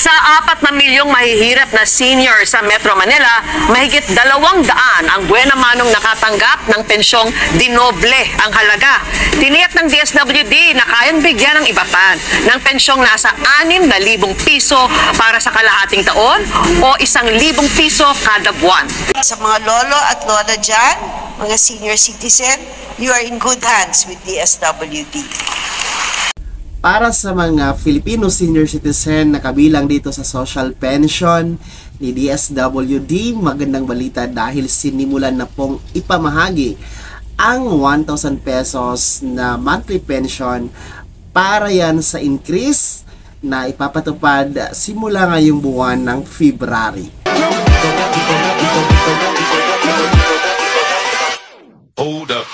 Sa 4 na milyong mahihirap na senior sa Metro Manila, mahigit 200 ang buena manong nakatanggap ng pensyong dinoble ang halaga. Tiniyak ng DSWD na kayang bigyan ng iba pa ng pensyong nasa 6,000 piso para sa kalahating taon o 1,000 piso kada buwan. Sa mga lolo at lola dyan, mga senior citizen, you are in good hands with DSWD. Para sa mga Filipino senior citizen na kabilang dito sa social pension ni DSWD, magandang balita dahil sinimulan na pong ipamahagi ang 1,000 pesos na monthly pension para yan sa increase na ipapatupad simula ngayong buwan ng February. Hold up.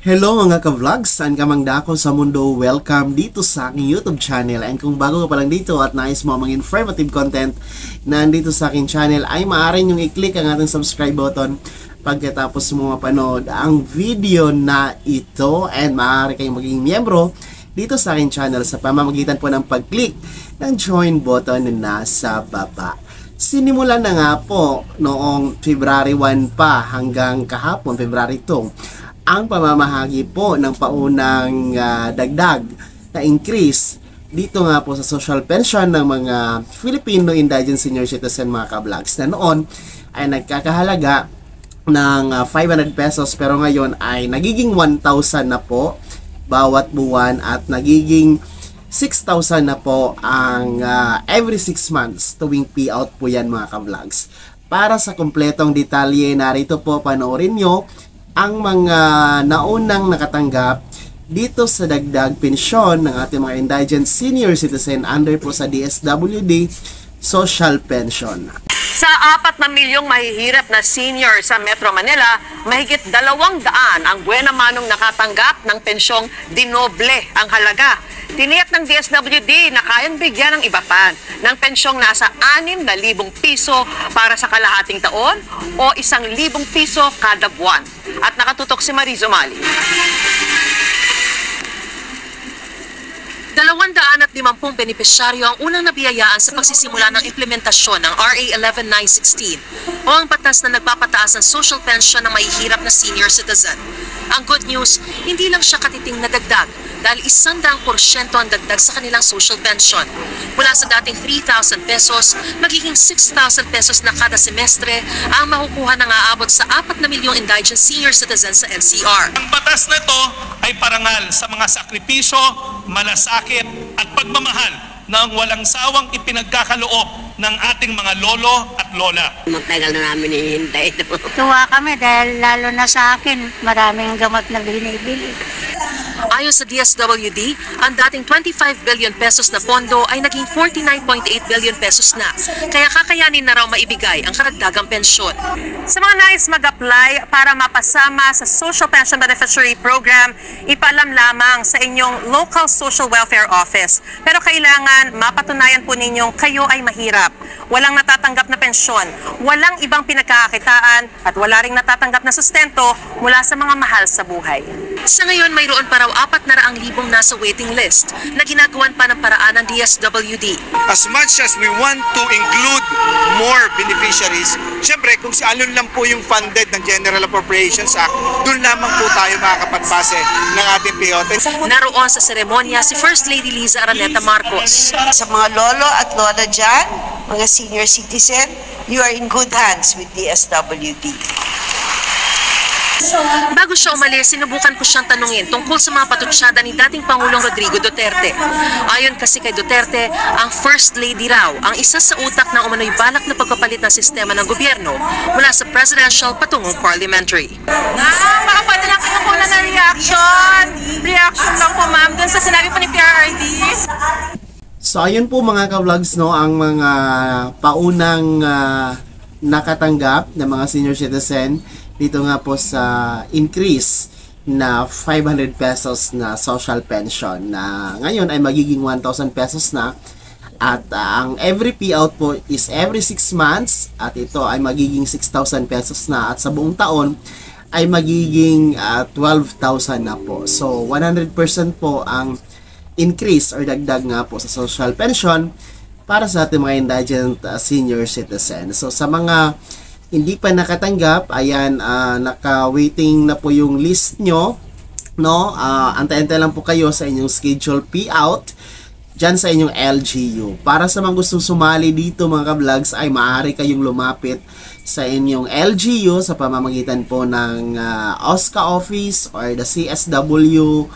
Hello mga ka-vlogs, saan ka mang dako sa mundo, welcome dito sa aking YouTube channel. And kung bago ka pa lang dito at nais mo mga informative content na nandito sa aking channel, ay maaari niyong i-click ang ating subscribe button pagkatapos mo mapanood ang video na ito. And maaari kayong maging miyembro dito sa aking channel sa pamamagitan po ng pag-click ng join button na nasa baba. Sinimulan na nga po noong February 1 pa hanggang kahapon, February 2, ang pamamahagi po ng paunang dagdag na increase dito nga po sa social pension ng mga Filipino indigent senior citizen mga ka-vlogs na noon ay nagkakahalaga ng 500 pesos pero ngayon ay nagiging 1,000 na po bawat buwan at nagiging 6,000 na po ang every 6 months tuwing payout po yan mga ka-vlogs. Para sa kumpletong detalye, narito po panoorin nyo ang mga naunang nakatanggap dito sa dagdag pensyon ng ating mga indigent senior citizen under po sa DSWD social pension. Sa 4 na milyong mahihirap na senior sa Metro Manila, mahigit 200 ang buena manong nakatanggap ng pensyong dinoble ang halaga. Tiniyak ng DSWD na kayang bigyan ng iba pa ng pensyong nasa 6,000 piso para sa kalahating taon o 1,000 piso kada buwan. At nakatutok si Marizo Mali. 250 benepisyaryo ang unang nabiyayaan sa pagsisimula ng implementasyon ng RA 11916 o ang batas na nagpapataas ng social pension ng mahihirap na senior citizen. Ang good news, hindi lang siya katiting na dagdag dahil 100% ang dagdag sa kanilang social pension. Mula sa dating 3,000 pesos, magiging 6,000 pesos na kada semestre ang makukuha ng aabot sa 4 na milyong indigent senior citizens sa NCR. Ang batas na ito ay parangal sa mga sakripisyo, malasakit at pagmamahal ng walang sawang ipinagkakaloob ng ating mga lolo at lola. Matagal na namin ihintay ito. Tuwa kami dahil lalo na sa akin, maraming gamot na binibili. Ayon sa DSWD, ang dating 25 billion pesos na pondo ay naging 49.8 billion pesos na, kaya kakayanin na raw maibigay ang karagdagang pensyon. Sa mga nais mag-apply para mapasama sa Social Pension Beneficiary Program, ipaalam lamang sa inyong local social welfare office. Pero kailangan mapatunayan po ninyong kayo ay mahirap, walang natatanggap na pensyon, walang ibang pinagkakakitaan at wala ring natatanggap na sustento mula sa mga mahal sa buhay. Sa ngayon, mayroon pa raw 400,000 nasa waiting list na ginagawan pa ng paraan ng DSWD. As much as we want to include more beneficiaries, syempre kung si alon lang po yung funded ng General Appropriations Act, doon lamang po tayo makakapagbase ng ating payout. Naroon sa seremonya si First Lady Liza Araneta Marcos. Sa mga lolo at lola dyan, mga senior citizen, you are in good hands with DSWD. Bago siya umalis, sinubukan ko siyang tanungin tungkol sa mga patutsyada ni dating Pangulong Rodrigo Duterte. Ayon kasi kay Duterte, ang First Lady raw ang isa sa utak ng umano'y balak na pagpapalit ng sistema ng gobyerno mula sa presidential patungong parliamentary. Baka pwede lang kayo kuna na reaction. Reaction lang po ma'am dun sa sinabi po ni PRRD. So ayun po mga ka-vlogs, no, ang mga paunang nakatanggap ng mga senior citizen dito nga po sa increase na 500 pesos na social pension na ngayon ay magiging 1,000 pesos na At ang every payout po is every 6 months at ito ay magiging 6,000 pesos na at sa buong taon ay magiging 12,000 na po. So 100% po ang increase or dagdag nga po sa social pension para sa ating mga indigent senior citizen. So sa mga hindi pa nakatanggap, ayan, naka-waiting na po yung list nyo, no? Antay-antay lang po kayo sa inyong schedule payout dyan sa inyong LGU. Para sa mga gustong sumali dito mga ka-vlogs ay maaari kayong lumapit sa inyong LGU sa pamamagitan po ng OSCA office or the CSWDO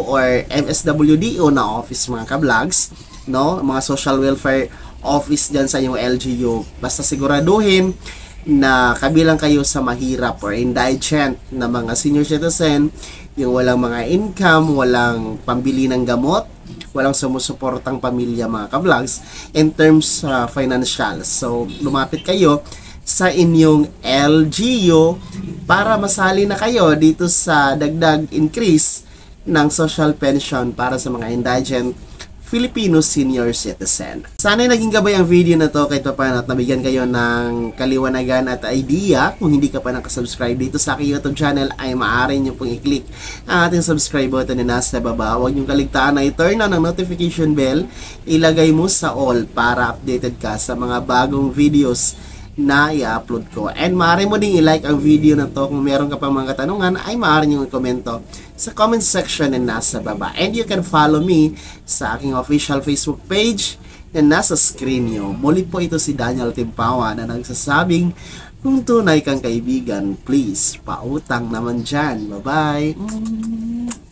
or MSWDO na office mga ka-vlogs, no? Mga social welfare office dyan sa inyong LGU. Basta siguraduhin na kabilang kayo sa mahirap or indigent na mga senior citizen, yung walang mga income, walang pambili ng gamot, walang sumusuportang pamilya mga ka-vlogs in terms financial. So, lumapit kayo sa inyong LGU para masali na kayo dito sa dagdag increase ng social pension para sa mga indigent Filipino senior citizen. Sana'y naging gabay ang video na to kahit paano at nabigyan kayo ng kaliwanagan at idea. Kung hindi ka pa nakasubscribe dito sa aking YouTube channel ay maaari nyo pong i-click ang ating subscribe button na nasa baba. Huwag nyo kaligtaan na i-turn on ang notification bell. Ilagay mo sa all para updated ka sa mga bagong videos na i-upload ko. And maaari mo ding i-like ang video na to. Kung meron ka pang mga katanungan ay maaari nyo i-komento sa comment section na nasa baba. And you can follow me sa aking official Facebook page na nasa screen nyo. Muli po ito si Daniel Timpawa na nagsasabing kung tunay kang kaibigan, please, pautang naman dyan. Bye-bye!